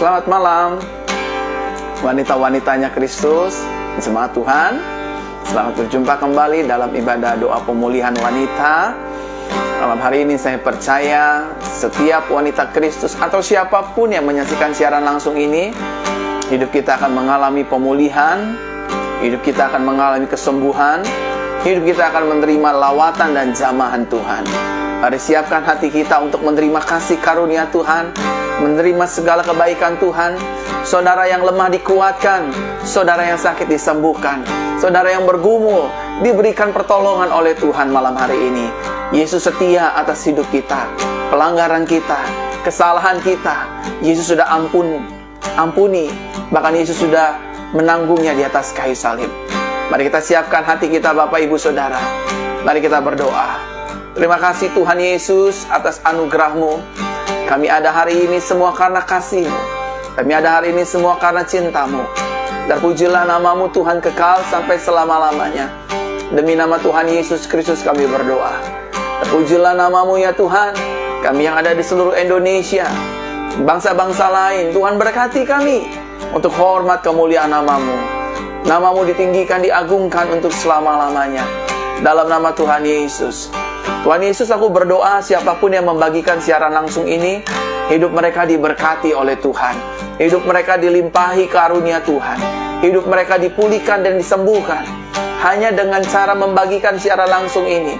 Selamat malam, wanita-wanitanya Kristus, jemaat Tuhan. Selamat berjumpa kembali dalam ibadah doa pemulihan wanita. Malam hari ini saya percaya setiap wanita Kristus atau siapapun yang menyaksikan siaran langsung ini, hidup kita akan mengalami pemulihan, hidup kita akan mengalami kesembuhan, hidup kita akan menerima lawatan dan jamahan Tuhan. Mari siapkan hati kita untuk menerima kasih karunia Tuhan, menerima segala kebaikan Tuhan. Saudara yang lemah dikuatkan, saudara yang sakit disembuhkan, saudara yang bergumul diberikan pertolongan oleh Tuhan malam hari ini. Yesus setia atas hidup kita, pelanggaran kita, kesalahan kita. Yesus sudah ampuni, bahkan Yesus sudah menanggungnya di atas kayu salib. Mari kita siapkan hati kita Bapak Ibu Saudara. Mari kita berdoa. Terima kasih Tuhan Yesus atas anugerah-Mu. Kami ada hari ini semua karena kasih-Mu. Kami ada hari ini semua karena cinta-Mu. Terpujilah nama-Mu Tuhan kekal sampai selama-lamanya. Demi nama Tuhan Yesus Kristus kami berdoa. Terpujilah nama-Mu ya Tuhan. Kami yang ada di seluruh Indonesia, bangsa-bangsa lain, Tuhan berkati kami untuk hormat kemuliaan nama-Mu. Nama-Mu ditinggikan, diagungkan untuk selama-lamanya. Dalam nama Tuhan Yesus. Tuhan Yesus, aku berdoa siapapun yang membagikan siaran langsung ini, hidup mereka diberkati oleh Tuhan. Hidup mereka dilimpahi karunia Tuhan. Hidup mereka dipulihkan dan disembuhkan. Hanya dengan cara membagikan siaran langsung ini,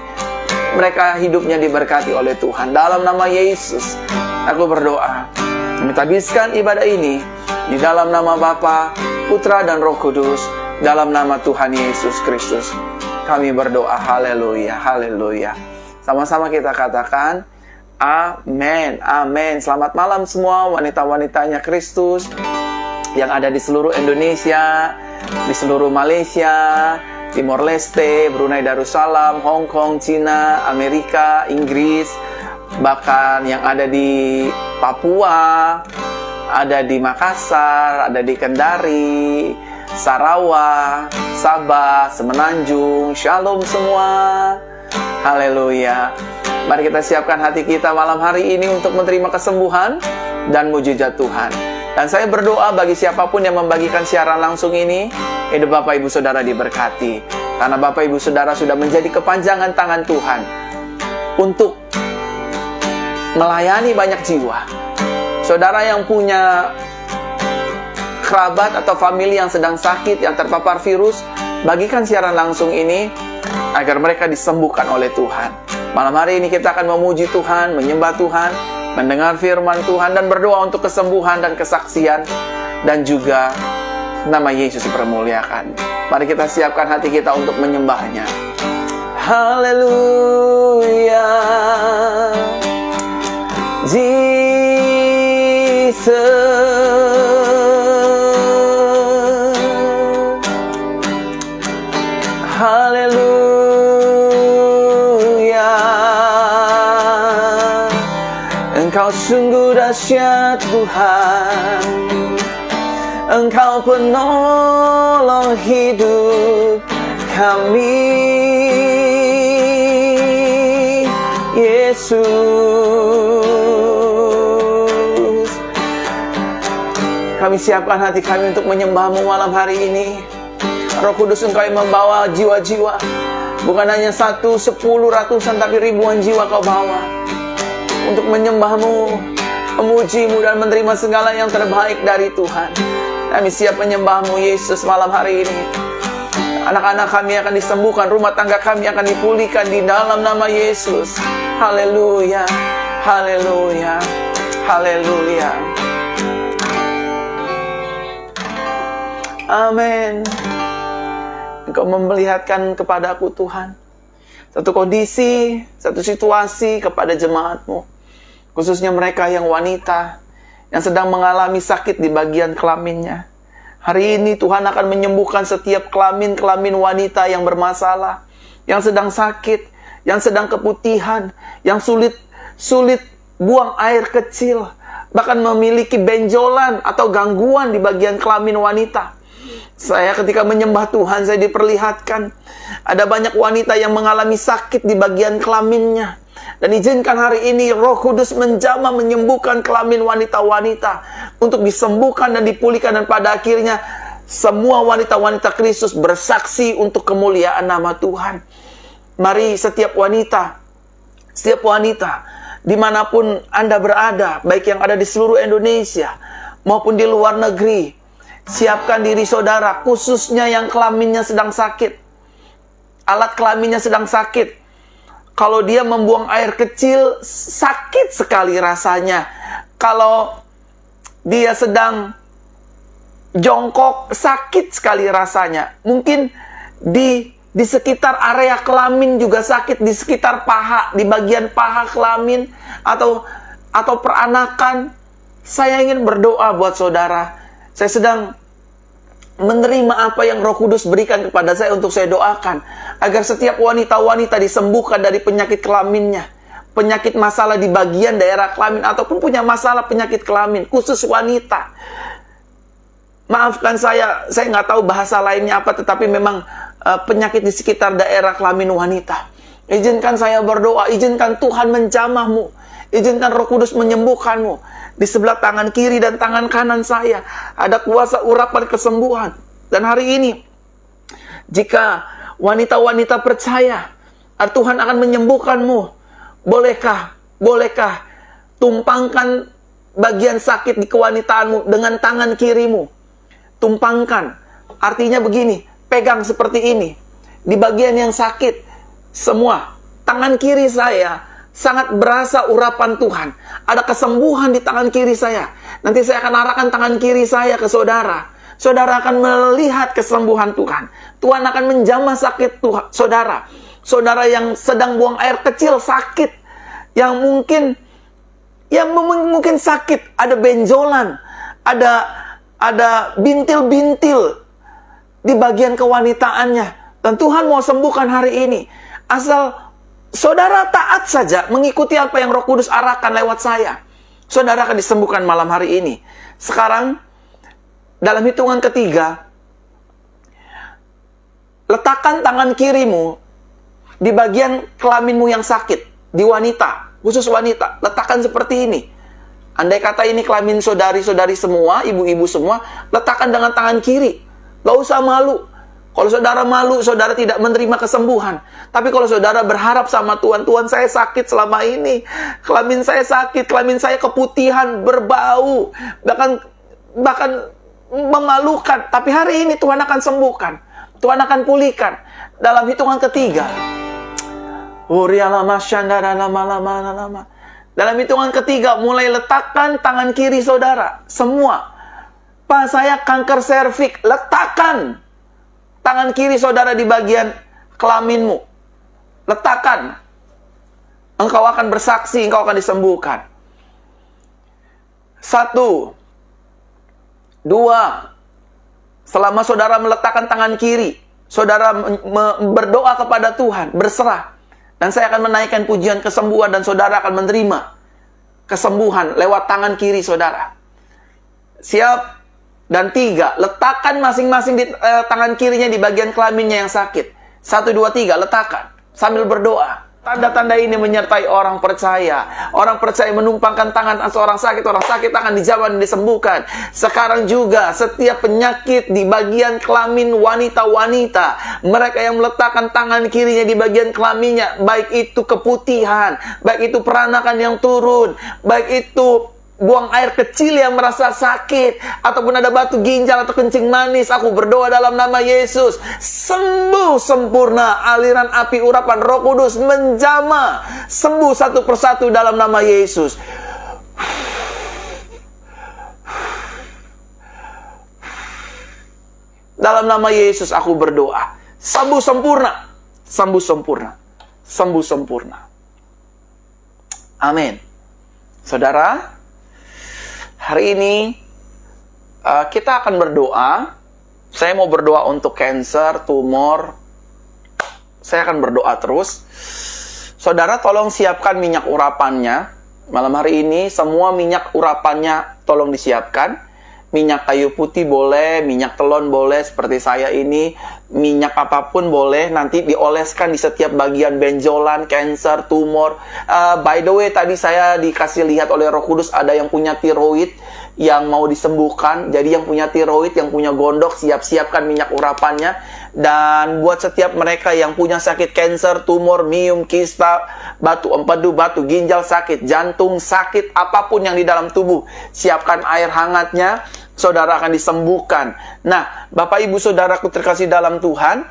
mereka hidupnya diberkati oleh Tuhan. Dalam nama Yesus, aku berdoa. Kami habiskan ibadah ini di dalam nama Bapa, Putra, dan Roh Kudus. Dalam nama Tuhan Yesus Kristus kami berdoa. Haleluya, haleluya. Sama-sama kita katakan amin, amin. Selamat malam semua wanita-wanitanya Kristus yang ada di seluruh Indonesia, di seluruh Malaysia, Timor Leste, Brunei Darussalam, Hong Kong, Cina, Amerika, Inggris, bahkan yang ada di Papua, ada di Makassar, ada di Kendari, Sarawak, Sabah, Semenanjung. Shalom semua. Haleluya. Mari kita siapkan hati kita malam hari ini untuk menerima kesembuhan dan mujizat Tuhan. Dan saya berdoa bagi siapapun yang membagikan siaran langsung ini, hidup Bapak Ibu Saudara diberkati. Karena Bapak Ibu Saudara sudah menjadi kepanjangan tangan Tuhan untuk melayani banyak jiwa. Saudara yang punya kerabat atau famili yang sedang sakit, yang terpapar virus, bagikan siaran langsung ini agar mereka disembuhkan oleh Tuhan. Malam hari ini kita akan memuji Tuhan, menyembah Tuhan, mendengar firman Tuhan, dan berdoa untuk kesembuhan dan kesaksian, dan juga nama Yesus dipermuliakan. Mari kita siapkan hati kita untuk menyembahnya. Haleluya, Jesus. Haleluya, Engkau sungguh dahsyat Tuhan. Engkau penolong hidup kami, Yesus. Kami siapkan hati kami untuk menyembah-Mu malam hari ini. Roh Kudus, Engkau yang membawa jiwa-jiwa. Bukan hanya 1, 10, ratusan, tapi ribuan jiwa Kau bawa untuk menyembah-Mu, memuji-Mu, dan menerima segala yang terbaik dari Tuhan. Kami siap menyembah-Mu Yesus malam hari ini. Anak-anak kami akan disembuhkan, rumah tangga kami akan dipulihkan di dalam nama Yesus. Haleluya, haleluya, haleluya. Amin. Engkau memperlihatkan kepadaku Tuhan satu kondisi, satu situasi kepada jemaat-Mu, khususnya mereka yang wanita yang sedang mengalami sakit di bagian kelaminnya. Hari ini Tuhan akan menyembuhkan setiap kelamin-kelamin wanita yang bermasalah, yang sedang sakit, yang sedang keputihan, yang sulit buang air kecil, bahkan memiliki benjolan atau gangguan di bagian kelamin wanita. Saya ketika menyembah Tuhan, saya diperlihatkan ada banyak wanita yang mengalami sakit di bagian kelaminnya. Dan izinkan hari ini Roh Kudus menjamah menyembuhkan kelamin wanita-wanita untuk disembuhkan dan dipulihkan, dan pada akhirnya semua wanita-wanita Kristus bersaksi untuk kemuliaan nama Tuhan. Mari setiap wanita dimanapun Anda berada, baik yang ada di seluruh Indonesia maupun di luar negeri, siapkan diri saudara, khususnya yang kelaminnya sedang sakit, alat kelaminnya sedang sakit. Kalau dia membuang air kecil, sakit sekali rasanya. Kalau dia sedang jongkok, sakit sekali rasanya. Mungkin di sekitar area kelamin juga sakit, di sekitar paha, di bagian paha kelamin atau peranakan. Saya ingin berdoa buat saudara. Saya sedang menerima apa yang Roh Kudus berikan kepada saya untuk saya doakan, agar setiap wanita-wanita disembuhkan dari penyakit kelaminnya, penyakit masalah di bagian daerah kelamin, ataupun punya masalah penyakit kelamin, khusus wanita. Maafkan saya nggak tahu bahasa lainnya apa, tetapi memang penyakit di sekitar daerah kelamin wanita. Izinkan saya berdoa, izinkan Tuhan menjamahmu, izinkan Roh Kudus menyembuhkanmu. Di sebelah tangan kiri dan tangan kanan saya ada kuasa urapan kesembuhan. Dan hari ini, jika wanita-wanita percaya Tuhan akan menyembuhkanmu, bolehkah tumpangkan bagian sakit di kewanitaanmu dengan tangan kirimu. Tumpangkan, artinya begini, pegang seperti ini. Di bagian yang sakit, semua, tangan kiri saya sangat berasa urapan Tuhan. Ada kesembuhan di tangan kiri saya. Nanti saya akan arahkan tangan kiri saya ke saudara. Saudara akan melihat kesembuhan Tuhan. Tuhan akan menjamah sakit saudara. Saudara yang sedang buang air kecil sakit, yang mungkin sakit, ada benjolan, ada bintil-bintil di bagian kewanitaannya, dan Tuhan mau sembuhkan hari ini. Asal saudara taat saja mengikuti apa yang Roh Kudus arahkan lewat saya, saudara akan disembuhkan malam hari ini. Sekarang, dalam hitungan ketiga, letakkan tangan kirimu di bagian kelaminmu yang sakit, di wanita, khusus wanita. Letakkan seperti ini. Andai kata ini kelamin saudari-saudari semua, ibu-ibu semua, letakkan dengan tangan kiri. Gak usah malu. Kalau saudara malu, saudara tidak menerima kesembuhan. Tapi kalau saudara berharap sama Tuhan, Tuhan, saya sakit selama ini, kelamin saya sakit, kelamin saya keputihan, berbau, bahkan memalukan. Tapi hari ini Tuhan akan sembuhkan, Tuhan akan pulihkan. Dalam hitungan ketiga, dalam hitungan ketiga, mulai letakkan tangan kiri saudara. Semua. Pak, saya kanker serviks. Letakkan tangan kiri saudara di bagian kelaminmu. Letakkan. Engkau akan bersaksi, engkau akan disembuhkan. 1, 2. Selama saudara meletakkan tangan kiri, saudara berdoa kepada Tuhan, berserah. Dan saya akan menaikkan pujian kesembuhan, dan saudara akan menerima kesembuhan lewat tangan kiri saudara. Siap? Dan 3, letakkan masing-masing di tangan kirinya di bagian kelaminnya yang sakit. 1, 2, 3, letakkan sambil berdoa. Tanda-tanda ini menyertai orang percaya. Orang percaya menumpangkan tangan seorang sakit, orang sakit akan dijamah dan disembuhkan. Sekarang juga setiap penyakit di bagian kelamin wanita-wanita, mereka yang meletakkan tangan kirinya di bagian kelaminnya, baik itu keputihan, baik itu peranakan yang turun, baik itu buang air kecil yang merasa sakit, ataupun ada batu ginjal atau kencing manis, aku berdoa dalam nama Yesus, sembuh sempurna. Aliran api urapan Roh Kudus menjamah, sembuh satu persatu dalam nama Yesus. Dalam nama Yesus aku berdoa, sembuh sempurna, sembuh sempurna, sembuh sempurna. Amin. Saudara, hari ini kita akan berdoa. Saya mau berdoa untuk cancer, tumor. Saya akan berdoa terus. Saudara, tolong siapkan minyak urapannya. Malam hari ini semua minyak urapannya tolong disiapkan. Minyak kayu putih boleh, minyak telon boleh seperti saya ini. minyak apapun boleh, nanti dioleskan di setiap bagian benjolan, cancer, tumor. By the way, tadi saya dikasih lihat oleh Roh Kudus ada yang punya tiroid yang mau disembuhkan. Jadi yang punya tiroid, yang punya gondok, siap-siapkan minyak urapannya. Dan buat setiap mereka yang punya sakit cancer, tumor, miom, kista, batu empedu, batu ginjal sakit, jantung sakit, apapun yang di dalam tubuh, siapkan air hangatnya, saudara akan disembuhkan. Nah, Bapak Ibu Saudaraku terkasih dalam Tuhan,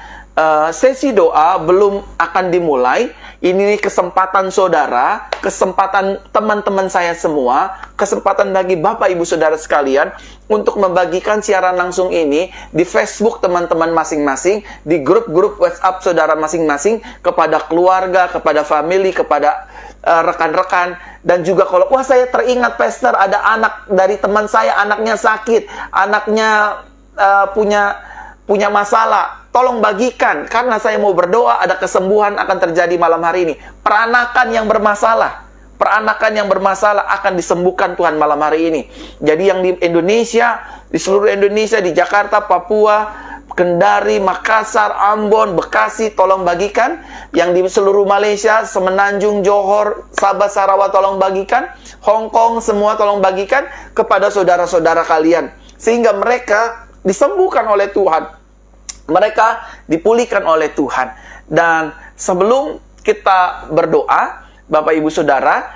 sesi doa belum akan dimulai. Ini kesempatan saudara, kesempatan teman-teman saya semua, kesempatan bagi Bapak Ibu Saudara sekalian untuk membagikan siaran langsung ini di Facebook teman-teman masing-masing, di grup-grup WhatsApp saudara masing-masing, kepada keluarga, kepada family, kepada rekan-rekan. Dan juga kalau, wah saya teringat Pastor, ada anak dari teman saya, anaknya sakit, anaknya punya masalah, tolong bagikan, karena saya mau berdoa, ada kesembuhan akan terjadi malam hari ini. Peranakan yang bermasalah akan disembuhkan Tuhan malam hari ini. Jadi yang di Indonesia, di seluruh Indonesia, di Jakarta, Papua, Kendari, Makassar, Ambon, Bekasi, tolong bagikan. Yang di seluruh Malaysia, Semenanjung, Johor, Sabah, Sarawak, tolong bagikan. Hong Kong, semua tolong bagikan kepada saudara-saudara kalian, sehingga mereka disembuhkan oleh Tuhan, mereka dipulihkan oleh Tuhan. Dan sebelum kita berdoa, Bapak Ibu Saudara,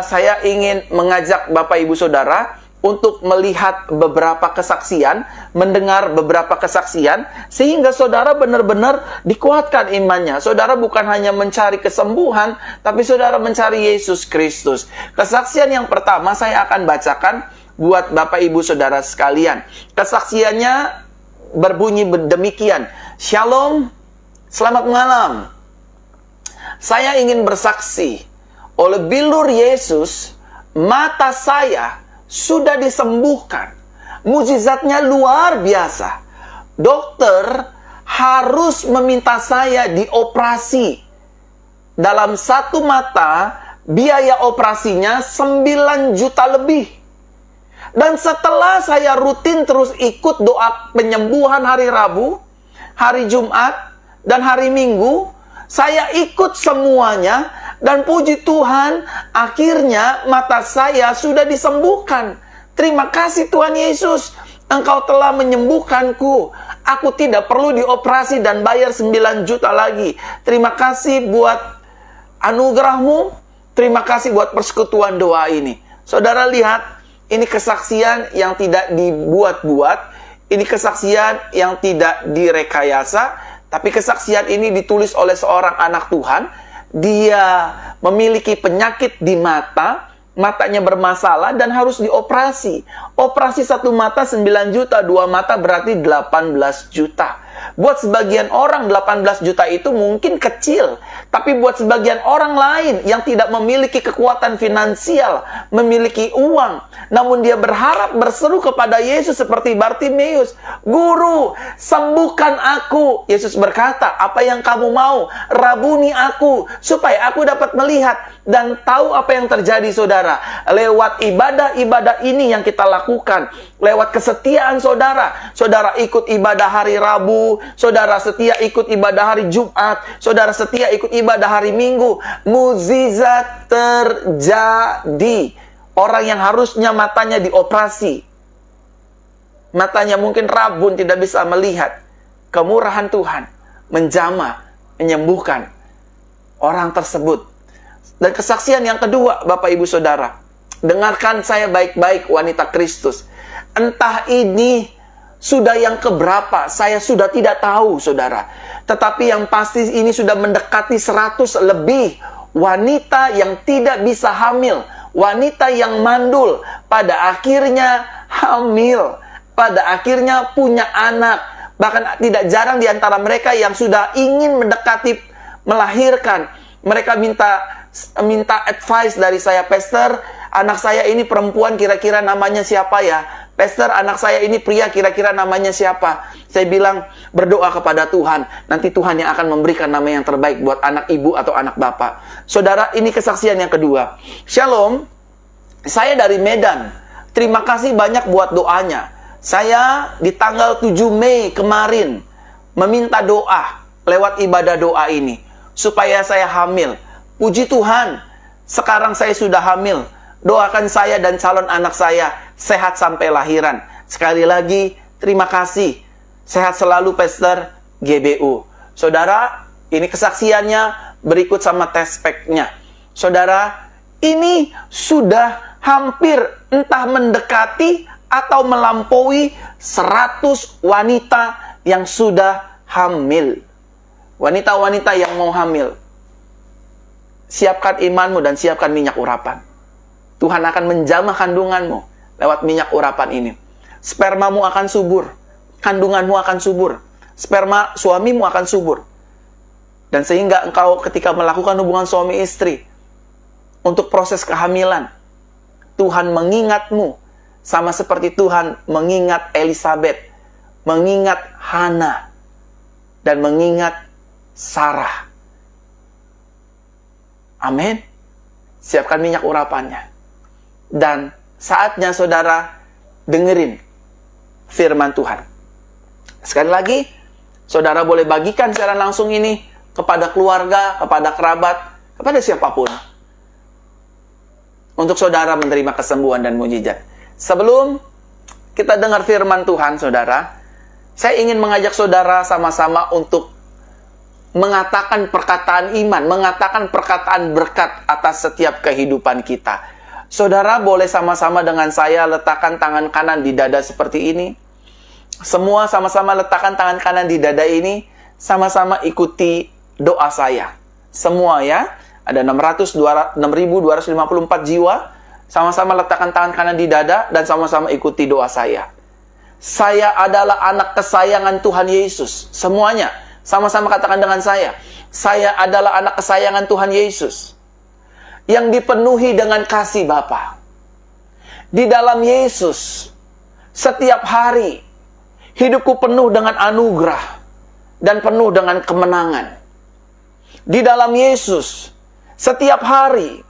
saya ingin mengajak Bapak Ibu Saudara untuk melihat beberapa kesaksian, mendengar beberapa kesaksian, sehingga saudara benar-benar dikuatkan imannya. Saudara bukan hanya mencari kesembuhan, tapi saudara mencari Yesus Kristus. Kesaksian yang pertama saya akan bacakan buat Bapak Ibu Saudara sekalian. Kesaksiannya berbunyi demikian. Shalom, selamat malam. Saya ingin bersaksi, oleh bilur Yesus, mata saya sudah disembuhkan. Mujizatnya luar biasa. Dokter harus meminta saya dioperasi. Dalam satu mata, biaya operasinya 9 juta lebih. Dan setelah saya rutin terus ikut doa penyembuhan hari Rabu, hari Jumat, dan hari Minggu, saya ikut semuanya, dan puji Tuhan, akhirnya mata saya sudah disembuhkan. Terima kasih Tuhan Yesus, Engkau telah menyembuhkanku. Aku tidak perlu dioperasi dan bayar 9 juta lagi. Terima kasih buat anugerah-Mu, terima kasih buat persekutuan doa ini. Saudara lihat, ini kesaksian yang tidak dibuat-buat, ini kesaksian yang tidak direkayasa, tapi kesaksian ini ditulis oleh seorang anak Tuhan. Dia memiliki penyakit di mata, matanya bermasalah dan harus dioperasi. Operasi satu mata 9 juta, dua mata berarti 18 juta. Buat sebagian orang 18 juta itu mungkin kecil, tapi buat sebagian orang lain yang tidak memiliki kekuatan finansial, memiliki uang, namun dia berharap berseru kepada Yesus seperti Bartimeus, "Guru, sembuhkan aku." Yesus berkata, "Apa yang kamu mau? Rabuni aku, supaya aku dapat melihat." Dan tahu apa yang terjadi, saudara? Lewat ibadah-ibadah ini yang kita lakukan, lewat kesetiaan saudara, saudara ikut ibadah hari Rabu, saudara setia ikut ibadah hari Jumat, saudara setia ikut ibadah hari Minggu, mukjizat terjadi. Orang yang harusnya matanya dioperasi, matanya mungkin rabun, tidak bisa melihat, kemurahan Tuhan menjamah, menyembuhkan orang tersebut. Dan kesaksian yang kedua, Bapak Ibu Saudara, dengarkan saya baik-baik wanita Kristus. Entah ini sudah yang keberapa, saya sudah tidak tahu, saudara. Tetapi yang pasti ini sudah mendekati 100 lebih wanita yang tidak bisa hamil, wanita yang mandul, pada akhirnya hamil, pada akhirnya punya anak. Bahkan tidak jarang di antara mereka yang sudah ingin mendekati melahirkan. Mereka minta advice dari saya, "Pastor, anak saya ini perempuan, kira-kira namanya siapa ya? Pastor, anak saya ini pria, kira-kira namanya siapa?" Saya bilang, berdoa kepada Tuhan. Nanti Tuhan yang akan memberikan nama yang terbaik buat anak ibu atau anak bapak. Saudara, ini kesaksian yang kedua. Shalom, saya dari Medan. Terima kasih banyak buat doanya. Saya di tanggal 7 Mei kemarin meminta doa lewat ibadah doa ini supaya saya hamil. Puji Tuhan, sekarang saya sudah hamil. Doakan saya dan calon anak saya sehat sampai lahiran. Sekali lagi, terima kasih. Sehat selalu, Pastor GBU. Saudara, ini kesaksiannya, berikut sama test pack-nya. Saudara, ini sudah hampir entah mendekati atau melampaui 100 wanita yang sudah hamil. Wanita-wanita yang mau hamil, siapkan imanmu dan siapkan minyak urapan. Tuhan akan menjamah kandunganmu lewat minyak urapan ini. Spermamu akan subur, kandunganmu akan subur, sperma suamimu akan subur. Dan sehingga engkau ketika melakukan hubungan suami istri, untuk proses kehamilan, Tuhan mengingatmu sama seperti Tuhan mengingat Elisabeth, mengingat Hana, dan mengingat Sarah. Amin. Siapkan minyak urapannya. Dan saatnya saudara dengerin firman Tuhan. Sekali lagi, saudara boleh bagikan secara langsung ini kepada keluarga, kepada kerabat, kepada siapapun, untuk saudara menerima kesembuhan dan mujizat. Sebelum kita dengar firman Tuhan, saudara, saya ingin mengajak saudara sama-sama untuk mengatakan perkataan iman, mengatakan perkataan berkat atas setiap kehidupan kita. Saudara boleh sama-sama dengan saya letakkan tangan kanan di dada seperti ini. Semua sama-sama letakkan tangan kanan di dada ini, sama-sama ikuti doa saya. Semua ya, ada 6.254 jiwa, sama-sama letakkan tangan kanan di dada dan sama-sama ikuti doa saya. Saya adalah anak kesayangan Tuhan Yesus. Semuanya sama-sama katakan dengan saya. Saya adalah anak kesayangan Tuhan Yesus yang dipenuhi dengan kasih Bapa. Di dalam Yesus, setiap hari hidupku penuh dengan anugerah dan penuh dengan kemenangan. Di dalam Yesus, setiap hari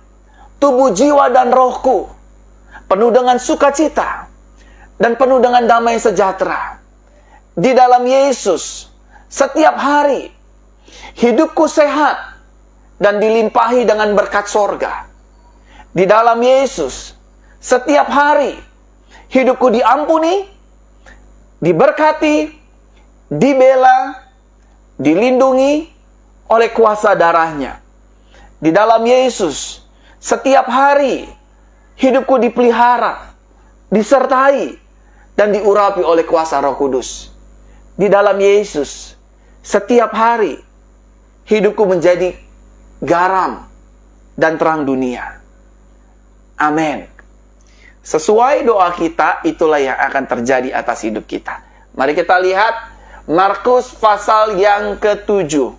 tubuh, jiwa, dan rohku penuh dengan sukacita dan penuh dengan damai sejahtera. Di dalam Yesus, setiap hari hidupku sehat dan dilimpahi dengan berkat sorga. Di dalam Yesus, setiap hari hidupku diampuni, diberkati, dibela, dilindungi oleh kuasa darahnya. Di dalam Yesus, setiap hari hidupku dipelihara, disertai, dan diurapi oleh kuasa Roh Kudus. Di dalam Yesus, setiap hari hidupku menjadi garam dan terang dunia. Amin. Sesuai doa kita, itulah yang akan terjadi atas hidup kita. Mari kita lihat Markus pasal yang ke-7.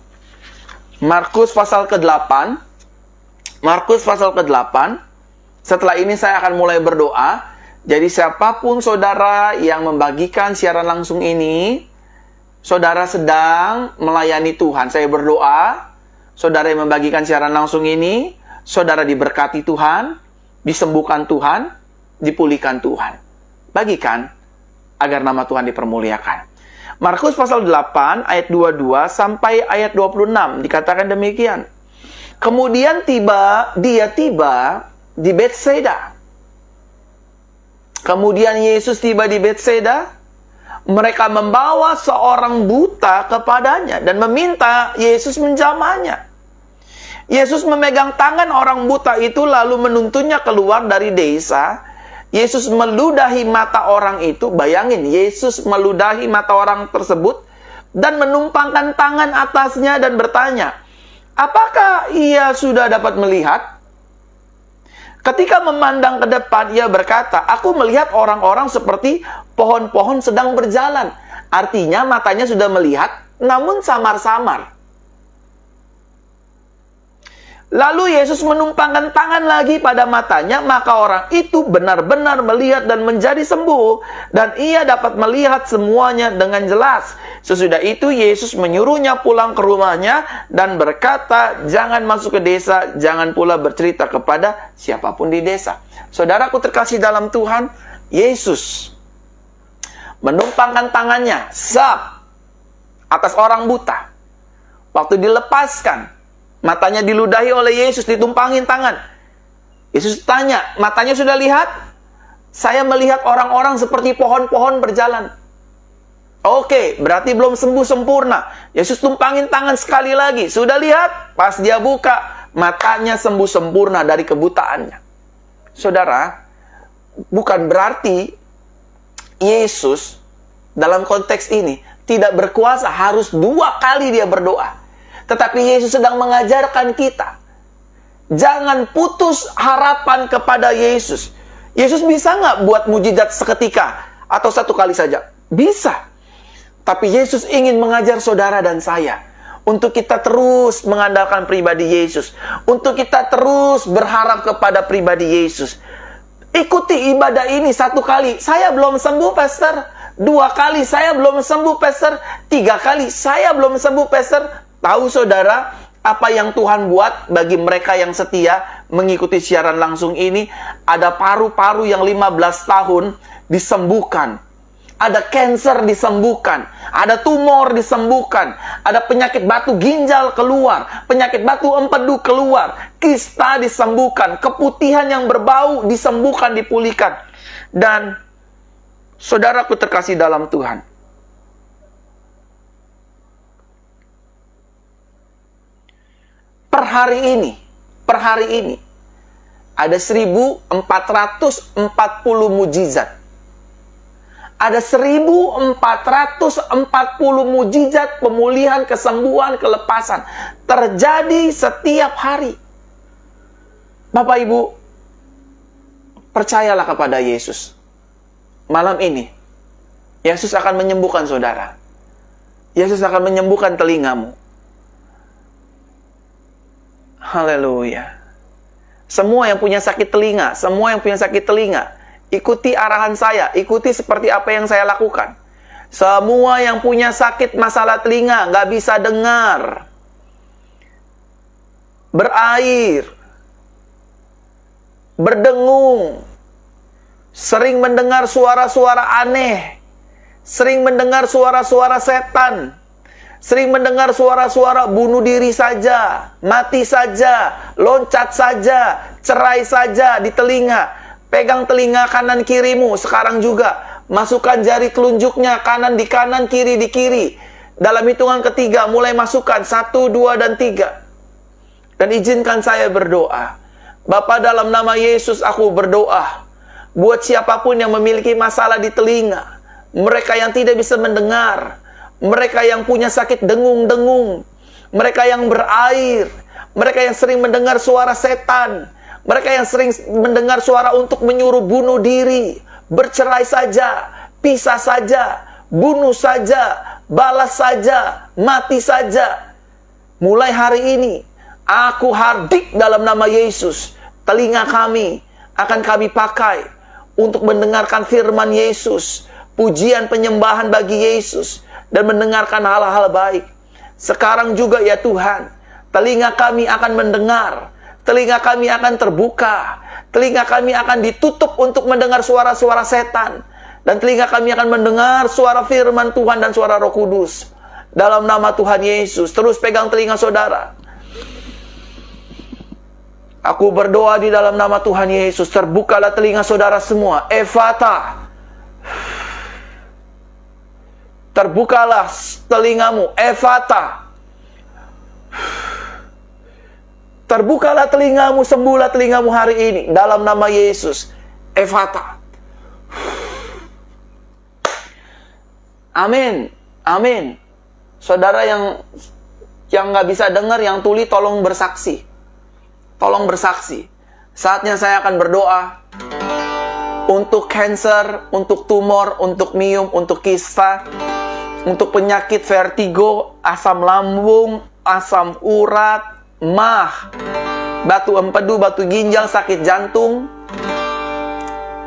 Markus pasal ke-8. Markus pasal ke-8. Setelah ini saya akan mulai berdoa. Jadi siapapun saudara yang membagikan siaran langsung ini, saudara sedang melayani Tuhan. Saya berdoa, saudara yang membagikan siaran langsung ini, saudara diberkati Tuhan, disembuhkan Tuhan, dipulihkan Tuhan. Bagikan agar nama Tuhan dipermuliakan. Markus pasal 8 ayat 22 sampai ayat 26 dikatakan demikian. Kemudian dia tiba di Bethsaida. Kemudian Yesus tiba di Bethsaida. Mereka membawa seorang buta kepadanya dan meminta Yesus menjamahnya. Yesus memegang tangan orang buta itu lalu menuntunnya keluar dari desa. Yesus meludahi mata orang itu. Bayangin, Yesus meludahi mata orang tersebut dan menumpangkan tangan atasnya dan bertanya, apakah ia sudah dapat melihat? Ketika memandang ke depan, ia berkata, aku melihat orang-orang seperti pohon-pohon sedang berjalan. Artinya matanya sudah melihat, namun samar-samar. Lalu Yesus menumpangkan tangan lagi pada matanya, maka orang itu benar-benar melihat dan menjadi sembuh, dan ia dapat melihat semuanya dengan jelas. Sesudah itu Yesus menyuruhnya pulang ke rumahnya dan berkata, jangan masuk ke desa, jangan pula bercerita kepada siapapun di desa. Saudaraku terkasih dalam Tuhan, Yesus menumpangkan tangannya, atas orang buta. Waktu dilepaskan, matanya diludahi oleh Yesus, ditumpangin tangan. Yesus tanya, matanya sudah lihat? Saya melihat orang-orang seperti pohon-pohon berjalan. Oke, berarti belum sembuh sempurna. Yesus tumpangin tangan sekali lagi. Sudah lihat? Pas dia buka, matanya sembuh sempurna dari kebutaannya. Saudara, bukan berarti Yesus dalam konteks ini tidak berkuasa harus 2 kali dia berdoa. Tetapi Yesus sedang mengajarkan kita, jangan putus harapan kepada Yesus. Yesus bisa nggak buat mujizat seketika atau 1 kali saja? Bisa. Tapi Yesus ingin mengajar saudara dan saya untuk kita terus mengandalkan pribadi Yesus, untuk kita terus berharap kepada pribadi Yesus. Ikuti ibadah ini 1 kali, saya belum sembuh, Pastor. 2 kali, saya belum sembuh, Pastor. 3 kali, saya belum sembuh, Pastor. Tahu saudara, apa yang Tuhan buat bagi mereka yang setia mengikuti siaran langsung ini? Ada paru-paru yang 15 tahun disembuhkan. Ada kanker disembuhkan, ada tumor disembuhkan, ada penyakit batu ginjal keluar, penyakit batu empedu keluar, kista disembuhkan, keputihan yang berbau disembuhkan, dipulihkan. Dan saudaraku terkasih dalam Tuhan, per hari ini ada 1440 mujizat. Ada 1440 mujizat pemulihan, kesembuhan, kelepasan terjadi setiap hari. Bapak Ibu, percayalah kepada Yesus. Malam ini, Yesus akan menyembuhkan saudara. Yesus akan menyembuhkan telingamu. Haleluya. Semua yang punya sakit telinga, ikuti arahan saya, ikuti seperti apa yang saya lakukan. Semua yang punya sakit masalah telinga, nggak bisa dengar, berair, berdengung, sering mendengar suara-suara aneh, sering mendengar suara-suara setan, sering mendengar suara-suara bunuh diri saja, mati saja, loncat saja, cerai saja di telinga. Pegang telinga kanan kirimu sekarang juga. Masukkan jari telunjuknya kanan di kanan, kiri di kiri. Dalam hitungan ketiga mulai masukkan 1, 2, dan 3. Dan izinkan saya berdoa. Bapa, dalam nama Yesus aku berdoa. Buat siapapun yang memiliki masalah di telinga, mereka yang tidak bisa mendengar, mereka yang punya sakit dengung-dengung, mereka yang berair, mereka yang sering mendengar suara setan, mereka yang sering mendengar suara untuk menyuruh bunuh diri, bercerai saja, pisah saja, bunuh saja, balas saja, mati saja. Mulai hari ini, aku hardik dalam nama Yesus. Telinga kami akan kami pakai untuk mendengarkan firman Yesus, pujian penyembahan bagi Yesus, dan mendengarkan hal-hal baik. Sekarang juga ya Tuhan, telinga kami akan mendengar, telinga kami akan terbuka, telinga kami akan ditutup untuk mendengar suara-suara setan, dan telinga kami akan mendengar suara firman Tuhan dan suara Roh Kudus. Dalam nama Tuhan Yesus, terus pegang telinga saudara. Aku berdoa di dalam nama Tuhan Yesus, terbukalah telinga saudara semua. Efata. Terbukalah telingamu. Efata. Terbukalah telingamu, sembuhlah telingamu hari ini. Dalam nama Yesus. Efata. Amin. Amin. Saudara yang nggak bisa dengar, yang tuli, tolong bersaksi. Tolong bersaksi. Saatnya saya akan berdoa. Untuk kanker, untuk tumor, untuk miom, untuk kista, untuk penyakit vertigo, asam lambung, asam urat, mah, batu empedu, batu ginjal, sakit jantung,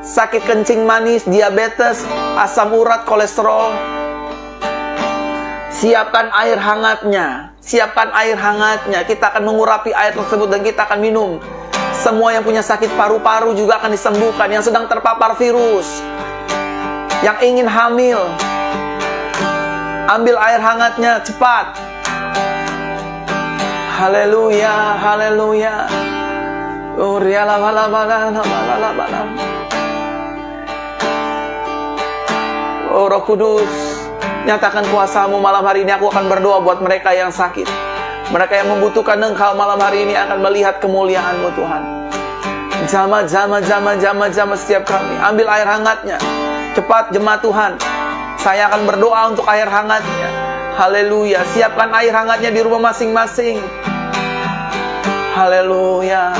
sakit kencing manis, diabetes, asam urat, kolesterol. Siapkan air hangatnya. Siapkan air hangatnya. Kita akan mengurapi air tersebut dan kita akan minum. Semua yang punya sakit paru-paru juga akan disembuhkan. Yang sedang terpapar virus, yang ingin hamil, Ambil air hangatnya, cepat. Haleluya, haleluya. Oh Roh Kudus, nyatakan kuasa-Mu malam hari ini. Aku akan berdoa buat mereka yang sakit, mereka yang membutuhkan Engkau malam hari ini akan melihat kemuliaan-Mu Tuhan. Jamah setiap kami. Ambil air hangatnya. Cepat jemaat Tuhan. Saya akan berdoa untuk air hangatnya. Haleluya. Siapkan air hangatnya di rumah masing-masing. Haleluya.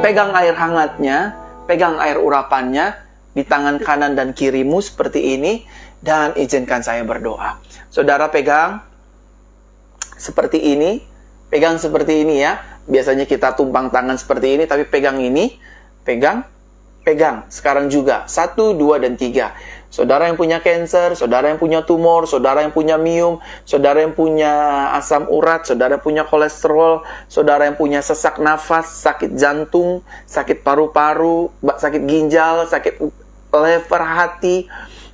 Pegang air hangatnya, pegang air urapannya di tangan kanan dan kirimu seperti ini, dan izinkan saya berdoa. Saudara pegang seperti ini, pegang seperti ini ya. Biasanya kita tumpang tangan seperti ini, tapi pegang ini, pegang. Sekarang juga 1, 2, dan 3. Saudara yang punya kanker, saudara yang punya tumor, saudara yang punya miom, saudara yang punya asam urat, saudara yang punya kolesterol, saudara yang punya sesak nafas, sakit jantung, sakit paru-paru, sakit ginjal, sakit lever hati,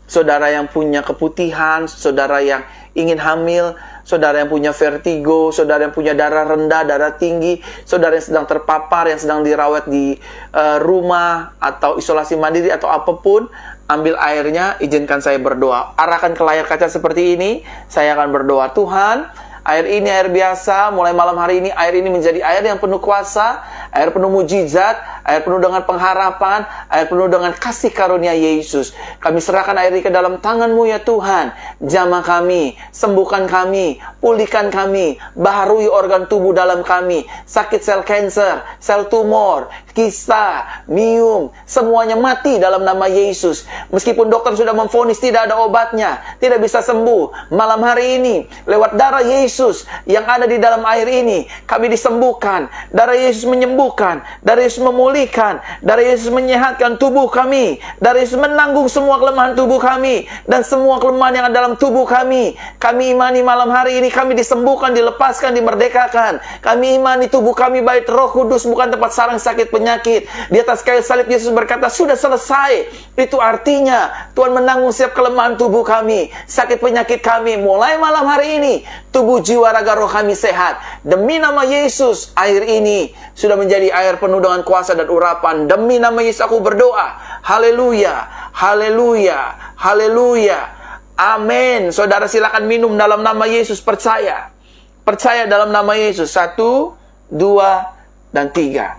saudara yang punya keputihan, saudara yang ingin hamil, saudara yang punya vertigo, saudara yang punya darah rendah, darah tinggi, saudara yang sedang terpapar, yang sedang dirawat di rumah atau isolasi mandiri atau apapun, ambil airnya, izinkan saya berdoa. Arahkan ke layar kaca seperti ini, saya akan berdoa. Tuhan, air ini air biasa, mulai malam hari ini air ini menjadi air yang penuh kuasa, air penuh mujizat, air penuh dengan pengharapan, air penuh dengan kasih karunia Yesus. Kami serahkan air ini ke dalam tangan-Mu ya Tuhan. Jamah kami, sembuhkan kami, pulihkan kami, baharui organ tubuh dalam kami. Sakit sel kanker, sel tumor, kista, miom, semuanya mati dalam nama Yesus. Meskipun dokter sudah memvonis tidak ada obatnya, tidak bisa sembuh, malam hari ini lewat darah Yesus yang ada di dalam air ini, kami disembuhkan. Darah Yesus menyembuhkan, darah Yesus memulihkan, darah Yesus menyehatkan tubuh kami, darah Yesus menanggung semua kelemahan tubuh kami dan semua kelemahan yang ada dalam tubuh kami. Kami imani malam hari ini kami disembuhkan, dilepaskan, dimerdekakan. Kami imani tubuh kami baik Roh Kudus bukan tempat sarang sakit penyakit. Di atas kayu salib Yesus berkata sudah selesai. Itu artinya Tuhan menanggung setiap kelemahan tubuh kami, sakit penyakit kami. Mulai malam hari ini tubuh, jiwa, raga, roh kami sehat. Demi nama Yesus, air ini sudah menjadi air penuh dengan kuasa dan urapan. Demi nama Yesus aku berdoa. Haleluya, haleluya, haleluya. Amin. Saudara silakan minum dalam nama Yesus. Percaya. Percaya dalam nama Yesus. 1, 2, dan 3.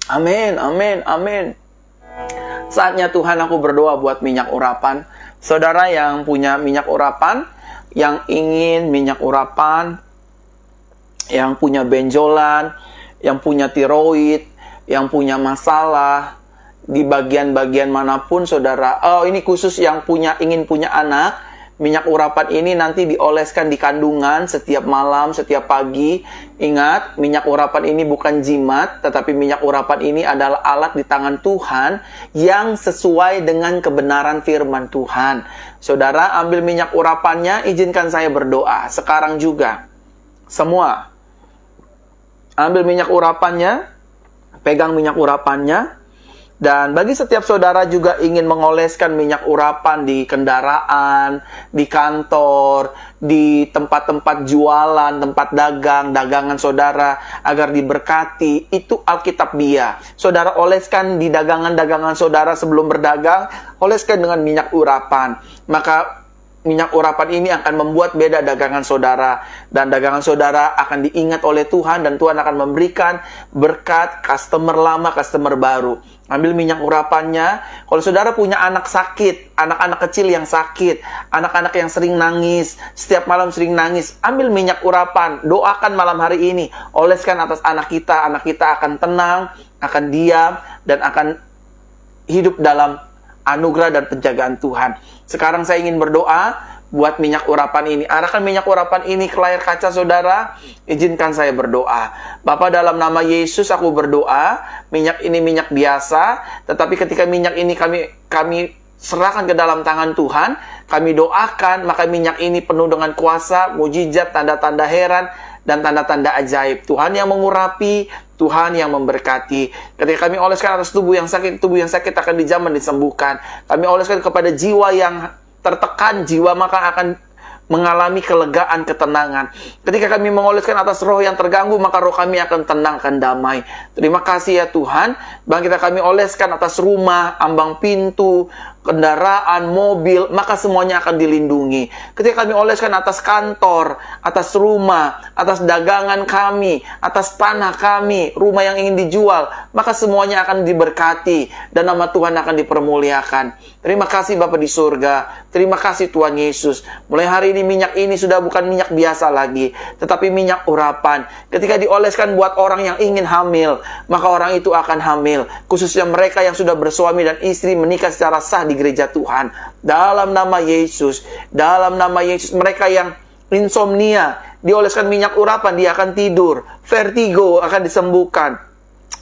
Amin, amin, amin. Saatnya Tuhan aku berdoa buat minyak urapan. Saudara yang punya minyak urapan, yang ingin minyak urapan, yang punya benjolan, yang punya tiroid, yang punya masalah di bagian-bagian manapun, saudara. Oh, ini khusus yang ingin punya anak. Minyak urapan ini nanti dioleskan di kandungan setiap malam, setiap pagi. Ingat, minyak urapan ini bukan jimat, tetapi minyak urapan ini adalah alat di tangan Tuhan yang sesuai dengan kebenaran firman Tuhan. Saudara, ambil minyak urapannya, izinkan saya berdoa. Sekarang juga, semua, ambil minyak urapannya, pegang minyak urapannya. Dan bagi setiap saudara juga ingin mengoleskan minyak urapan di kendaraan, di kantor, di tempat-tempat jualan, tempat dagangan saudara, agar diberkati, itu Alkitabiah. Saudara oleskan di dagangan saudara sebelum berdagang, oleskan dengan minyak urapan. Maka minyak urapan ini akan membuat beda dagangan saudara. Dan dagangan saudara akan diingat oleh Tuhan. Dan Tuhan akan memberikan berkat customer lama, customer baru. Ambil minyak urapannya. Kalau saudara punya anak sakit, anak-anak kecil yang sakit, anak-anak yang sering nangis, setiap malam sering nangis, ambil minyak urapan. Doakan malam hari ini. Oleskan atas anak kita. Anak kita akan tenang, akan diam, dan akan hidup dalam anugerah dan penjagaan Tuhan. Sekarang saya ingin berdoa buat minyak urapan ini. Arahkan minyak urapan ini ke layar kaca saudara. Izinkan saya berdoa. Bapa, dalam nama Yesus aku berdoa. Minyak ini minyak biasa, tetapi ketika minyak ini kami serahkan ke dalam tangan Tuhan, kami doakan, maka minyak ini penuh dengan kuasa, mujizat, tanda-tanda heran, dan tanda-tanda ajaib. Tuhan yang mengurapi, Tuhan yang memberkati. Ketika kami oleskan atas tubuh yang sakit akan dijamah, disembuhkan. Kami oleskan kepada jiwa yang tertekan, jiwa maka akan mengalami kelegaan, ketenangan. Ketika kami mengoleskan atas roh yang terganggu, maka roh kami akan tenang, akan damai. Terima kasih ya Tuhan. Bangkit kami oleskan atas rumah, ambang pintu, kendaraan, mobil, maka semuanya akan dilindungi. Ketika kami oleskan atas kantor, atas rumah, atas dagangan kami, atas tanah kami, rumah yang ingin dijual, maka semuanya akan diberkati dan nama Tuhan akan dipermuliakan. Terima kasih Bapa di surga. Terima kasih Tuhan Yesus. Mulai hari ini minyak ini sudah bukan minyak biasa lagi, tetapi minyak urapan. Ketika dioleskan buat orang yang ingin hamil, maka orang itu akan hamil. Khususnya mereka yang sudah bersuami dan istri menikah secara sah di gereja Tuhan. Dalam nama Yesus, mereka yang insomnia, dioleskan minyak urapan, dia akan tidur. Vertigo akan disembuhkan.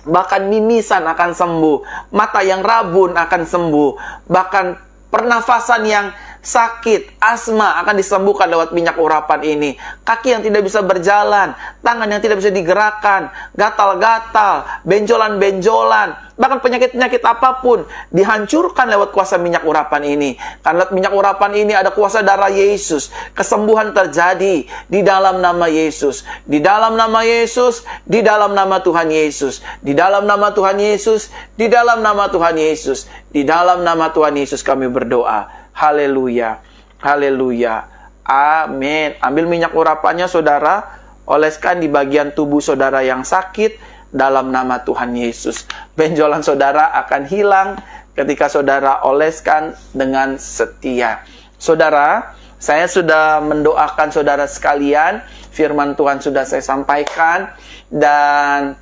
Bahkan mimisan akan sembuh. Mata yang rabun akan sembuh. Bahkan pernafasan yang sakit, asma akan disembuhkan lewat minyak urapan ini. Kaki yang tidak bisa berjalan, tangan yang tidak bisa digerakkan, gatal-gatal, benjolan-benjolan, bahkan penyakit-penyakit apapun dihancurkan lewat kuasa minyak urapan ini. Karena minyak urapan ini ada kuasa darah Yesus. Kesembuhan terjadi di dalam nama Yesus. Di dalam nama Yesus, di dalam nama Tuhan Yesus. Di dalam nama Tuhan Yesus, di dalam nama Tuhan Yesus. Di dalam nama Tuhan Yesus kami berdoa. Haleluya, haleluya, amin. Ambil minyak urapannya saudara, oleskan di bagian tubuh saudara yang sakit dalam nama Tuhan Yesus. Benjolan saudara akan hilang ketika saudara oleskan dengan setia. Saudara, saya sudah mendoakan saudara sekalian, firman Tuhan sudah saya sampaikan, dan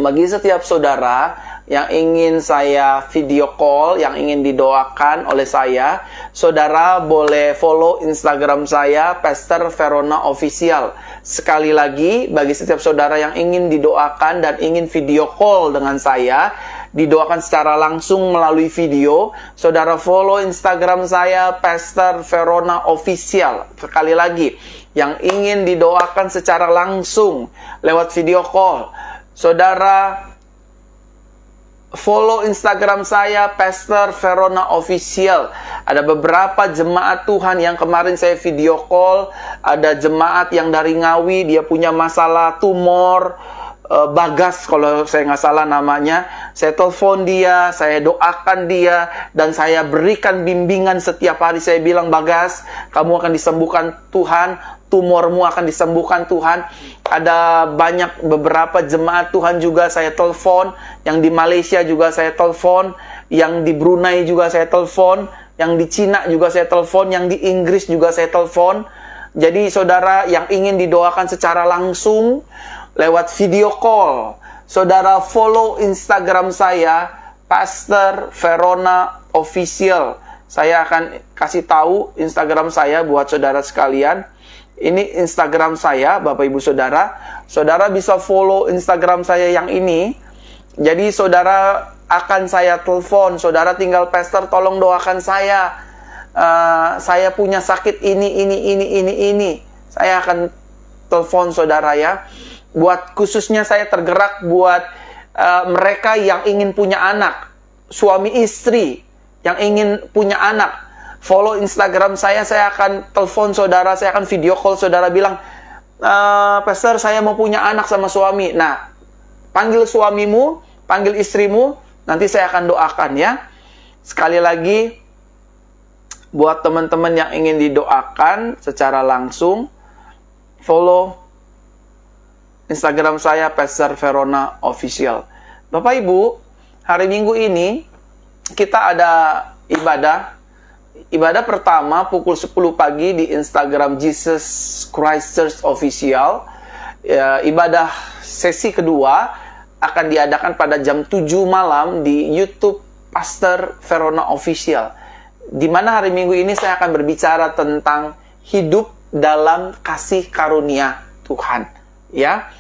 bagi setiap saudara yang ingin saya video call, yang ingin didoakan oleh saya, saudara boleh follow Instagram saya, Pastor Verona Official. Sekali lagi, bagi setiap saudara yang ingin didoakan dan ingin video call dengan saya, didoakan secara langsung melalui video, saudara follow Instagram saya, Pastor Verona Official. Sekali lagi, yang ingin didoakan secara langsung lewat video call, saudara follow Instagram saya, Pastor Verona Official. Ada beberapa jemaat Tuhan yang kemarin saya video call. Ada jemaat yang dari Ngawi, dia punya masalah tumor, Bagas kalau saya nggak salah namanya. Saya telepon dia, saya doakan dia, dan saya berikan bimbingan setiap hari. Saya bilang, Bagas, kamu akan disembuhkan Tuhan, tumormu akan disembuhkan Tuhan. Ada beberapa jemaat Tuhan juga saya telepon, yang di Malaysia juga saya telepon, yang di Brunei juga saya telepon, yang di Cina juga saya telepon, yang di Inggris juga saya telepon. Jadi saudara yang ingin didoakan secara langsung lewat video call, saudara follow Instagram saya, Pastor Verona Official. Saya akan kasih tahu Instagram saya buat saudara sekalian. Ini Instagram saya, Bapak Ibu Saudara. Saudara bisa follow Instagram saya yang ini. Jadi saudara akan saya telepon. Saudara tinggal, Pastor tolong doakan saya. Saya punya sakit ini. Saya akan telepon saudara ya. Buat khususnya saya tergerak buat mereka yang ingin punya anak. Suami istri yang ingin punya anak. Follow Instagram saya akan telepon saudara, saya akan video call saudara, bilang, Pastor saya mau punya anak sama suami. Nah, panggil suamimu, panggil istrimu, nanti saya akan doakan ya. Sekali lagi, buat teman-teman yang ingin didoakan secara langsung, follow Instagram saya, Pastor Verona Official. Bapak Ibu, hari Minggu ini kita ada Ibadah pertama pukul 10 pagi di Instagram Jesus Christ Church Official. Ibadah sesi kedua akan diadakan pada jam 7 malam di YouTube Pastor Verona Official. di mana hari Minggu ini saya akan berbicara tentang hidup dalam kasih karunia Tuhan. Ya,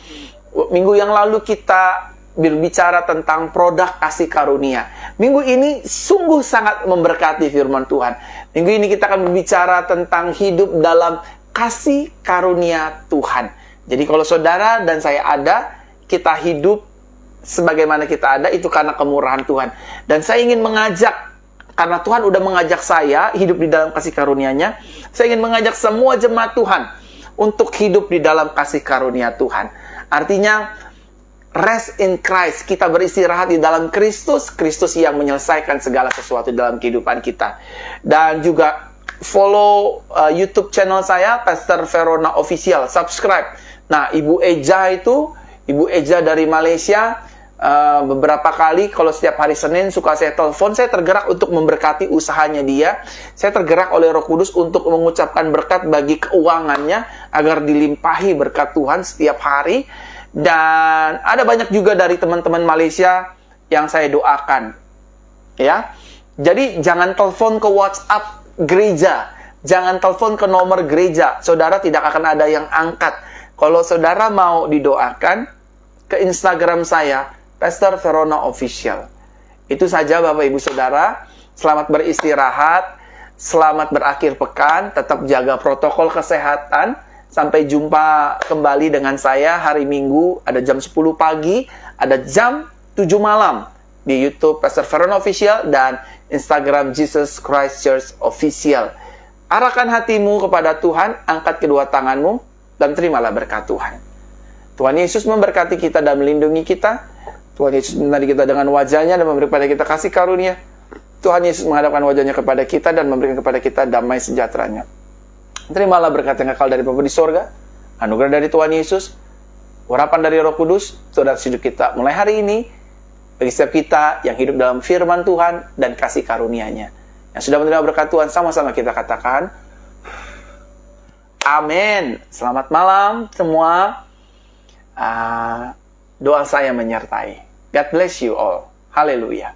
minggu yang lalu kita berbicara tentang produk kasih karunia. Minggu ini sungguh sangat memberkati firman Tuhan. Minggu ini kita akan berbicara tentang hidup dalam kasih karunia Tuhan. Jadi kalau saudara dan saya ada, kita hidup sebagaimana kita ada, itu karena kemurahan Tuhan. Dan saya ingin mengajak, karena Tuhan udah mengajak saya hidup di dalam kasih karunia-Nya, saya ingin mengajak semua jemaat Tuhan untuk hidup di dalam kasih karunia Tuhan. Artinya, rest in Christ, kita beristirahat di dalam Kristus, Kristus yang menyelesaikan segala sesuatu dalam kehidupan kita. Dan juga follow YouTube channel saya, Pastor Verona Official, subscribe. Nah, Ibu Eja dari Malaysia, beberapa kali kalau setiap hari Senin suka saya telepon, saya tergerak untuk memberkati usahanya dia. Saya tergerak oleh Roh Kudus untuk mengucapkan berkat bagi keuangannya agar dilimpahi berkat Tuhan setiap hari. Dan ada banyak juga dari teman-teman Malaysia yang saya doakan. Ya. Jadi jangan telepon ke WhatsApp gereja, jangan telepon ke nomor gereja. Saudara tidak akan ada yang angkat. Kalau saudara mau didoakan, ke Instagram saya, Pastor Verona Official. Itu saja Bapak Ibu Saudara. Selamat beristirahat, selamat berakhir pekan, tetap jaga protokol kesehatan. Sampai jumpa kembali dengan saya hari Minggu, ada jam 10 pagi, ada jam 7 malam di YouTube Pastor Verona Official dan Instagram Jesus Christ Church Official. Arahkan hatimu kepada Tuhan, angkat kedua tanganmu, dan terimalah berkat Tuhan. Tuhan Yesus memberkati kita dan melindungi kita. Tuhan Yesus menandai kita dengan wajahnya dan memberi kepada kita kasih karunia. Tuhan Yesus menghadapkan wajahnya kepada kita dan memberikan kepada kita damai sejahteranya. Terimalah berkat yang kekal dari Bapa di sorga, anugerah dari Tuhan Yesus, urapan dari Roh Kudus, saudara hidup kita mulai hari ini, bagi setiap kita yang hidup dalam firman Tuhan dan kasih karunia-Nya. Yang sudah menerima berkat Tuhan, sama-sama kita katakan, amin. Selamat malam semua. Doa saya menyertai. God bless you all. Haleluya.